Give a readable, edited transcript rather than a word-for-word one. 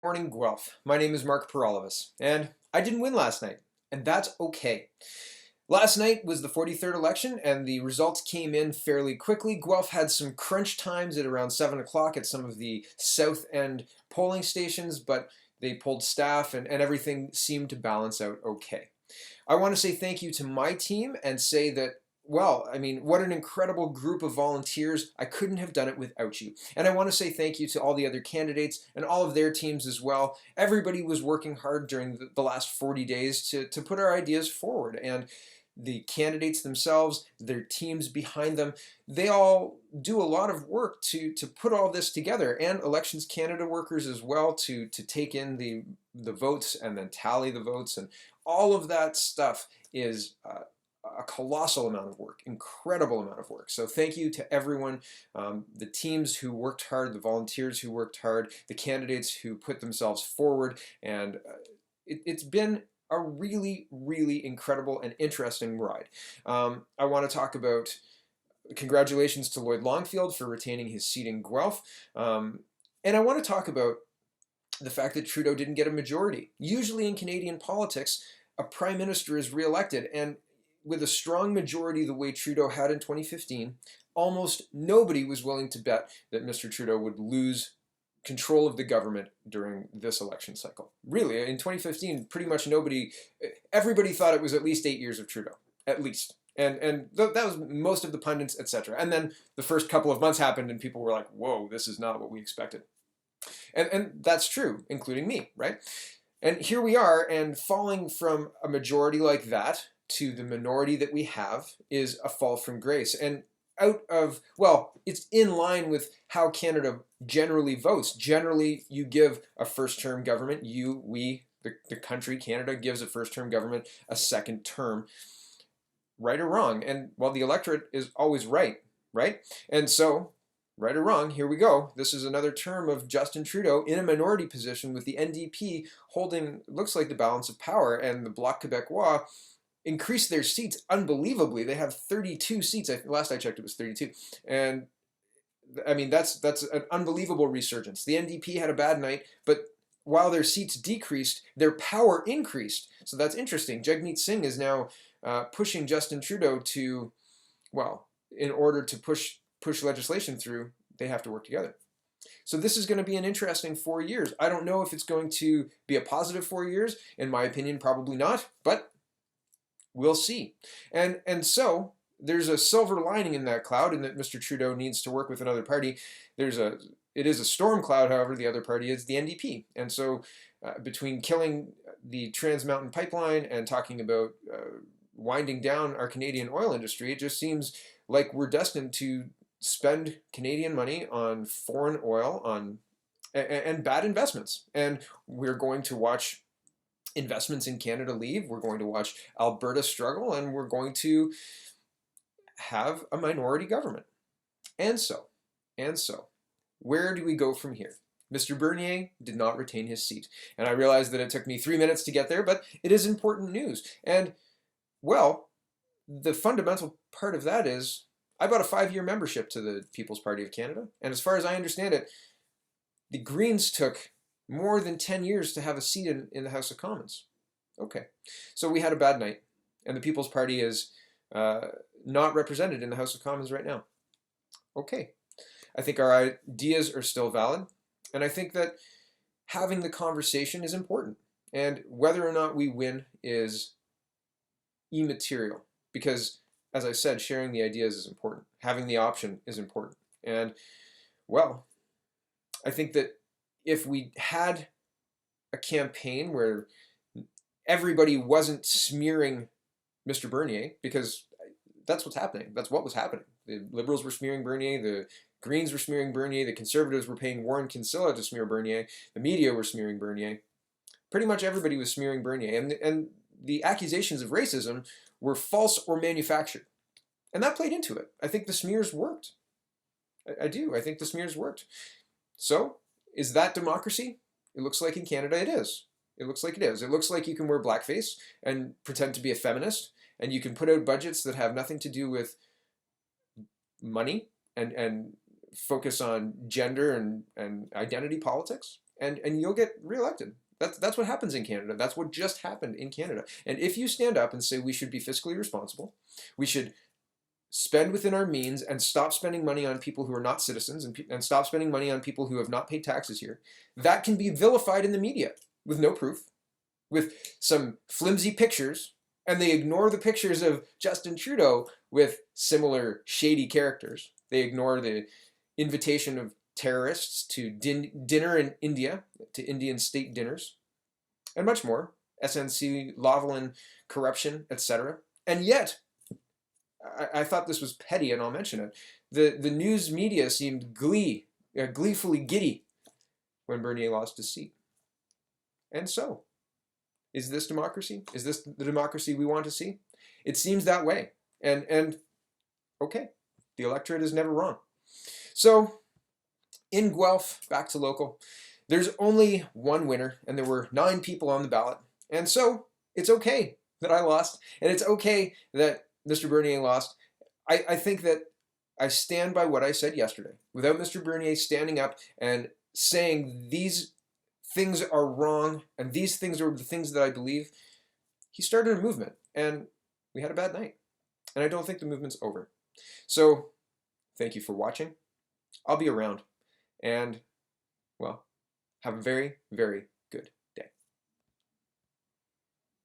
Morning, Guelph. My name is Mark Peralivas, and I didn't win last night, and that's okay. Last night was the 43rd election, and the results came in fairly quickly. Guelph had some crunch times at around 7 o'clock at some of the South End polling stations, but they pulled staff, and everything seemed to balance out okay. I want to say thank you to my team and say that, well, I mean, what an incredible group of volunteers. I couldn't have done it without you. And I want to say thank you to all the other candidates and all of their teams as well. Everybody was working hard during the last 40 days to put our ideas forward. And the candidates themselves, their teams behind them, they all do a lot of work to put all this together, and Elections Canada workers as well to take in the votes and then tally the votes, and all of that stuff is a colossal amount of work, incredible amount of work. So thank you to everyone, the teams who worked hard, the volunteers who worked hard, the candidates who put themselves forward, and it's been a really, really incredible and interesting ride. I want to talk about congratulations to Lloyd Longfield for retaining his seat in Guelph. And I want to talk about the fact that Trudeau didn't get a majority. Usually in Canadian politics, a prime minister is re-elected, and with a strong majority the way Trudeau had in 2015, almost nobody was willing to bet that Mr. Trudeau would lose control of the government during this election cycle. Really, in 2015, pretty much everybody thought it was at least 8 years of Trudeau, at least. And that was most of the pundits, etc. And then the first couple of months happened and people were like, whoa, this is not what we expected. And that's true, including me, right? And here we are, and falling from a majority like that to the minority that we have is a fall from grace. And it's in line with how Canada generally votes. Generally, you give a first-term government, the country, Canada, gives a first-term government a second term, right or wrong. And while the electorate is always right? And so, right or wrong, here we go. This is another term of Justin Trudeau in a minority position with the NDP holding, looks like, the balance of power, and the Bloc Québécois increased their seats unbelievably. They have 32 seats. Last I checked, it was 32. And I mean, that's an unbelievable resurgence. The NDP had a bad night, but while their seats decreased, their power increased. So that's interesting. Jagmeet Singh is now pushing Justin Trudeau to, well, in order to push legislation through, they have to work together. So this is going to be an interesting 4 years. I don't know if it's going to be a positive 4 years. In my opinion, probably not, but we'll see. And so there's a silver lining in that cloud, in that Mr. Trudeau needs to work with another party. It is a storm cloud, however, the other party is the NDP. And so between killing the Trans Mountain Pipeline and talking about winding down our Canadian oil industry, it just seems like we're destined to spend Canadian money on foreign oil and bad investments. And we're going to watch investments in Canada leave. We're going to watch Alberta struggle, and we're going to have a minority government. And so, where do we go from here? Mr. Bernier did not retain his seat. And I realize that it took me 3 minutes to get there, but it is important news. And, well, the fundamental part of that is I bought a 5-year membership to the People's Party of Canada. And as far as I understand it, the Greens took more than 10 years to have a seat in the House of Commons. Okay, so we had a bad night, and the People's Party is not represented in the House of Commons right now. Okay, I think our ideas are still valid, and I think that having the conversation is important, and whether or not we win is immaterial, because, as I said, sharing the ideas is important. Having the option is important. And, well, I think that if we had a campaign where everybody wasn't smearing Mr. Bernier, because that's what's happening. That's what was happening. The Liberals were smearing Bernier, the Greens were smearing Bernier, the Conservatives were paying Warren Kinsella to smear Bernier, the media were smearing Bernier. Pretty much everybody was smearing Bernier, and the accusations of racism were false or manufactured. And that played into it. I think the smears worked. I do. I think the smears worked. So, is that democracy? It looks like in Canada it is. It looks like it is. It looks like you can wear blackface and pretend to be a feminist, and you can put out budgets that have nothing to do with money and focus on gender and identity politics. and you'll get reelected. That's what happens in Canada. That's what just happened in Canada. And if you stand up and say we should be fiscally responsible, we should spend within our means and stop spending money on people who are not citizens, and stop spending money on people who have not paid taxes here, that can be vilified in the media with no proof, with some flimsy pictures, and they ignore the pictures of Justin Trudeau with similar shady characters. They ignore the invitation of terrorists to dinner in India, to Indian state dinners, and much more. SNC, Lavalin, corruption, etc. And yet, I thought this was petty, and I'll mention it. The news media seemed gleefully giddy when Bernier lost his seat. And so, is this democracy? Is this the democracy we want to see? It seems that way. And okay, the electorate is never wrong. So, in Guelph, back to local, there's only one winner, and there were 9 people on the ballot. And so, it's okay that I lost, and it's okay that Mr. Bernier lost. I think that I stand by what I said yesterday. Without Mr. Bernier standing up and saying these things are wrong and these things are the things that I believe, he started a movement, and we had a bad night. And I don't think the movement's over. So, thank you for watching. I'll be around. And, well, have a very, very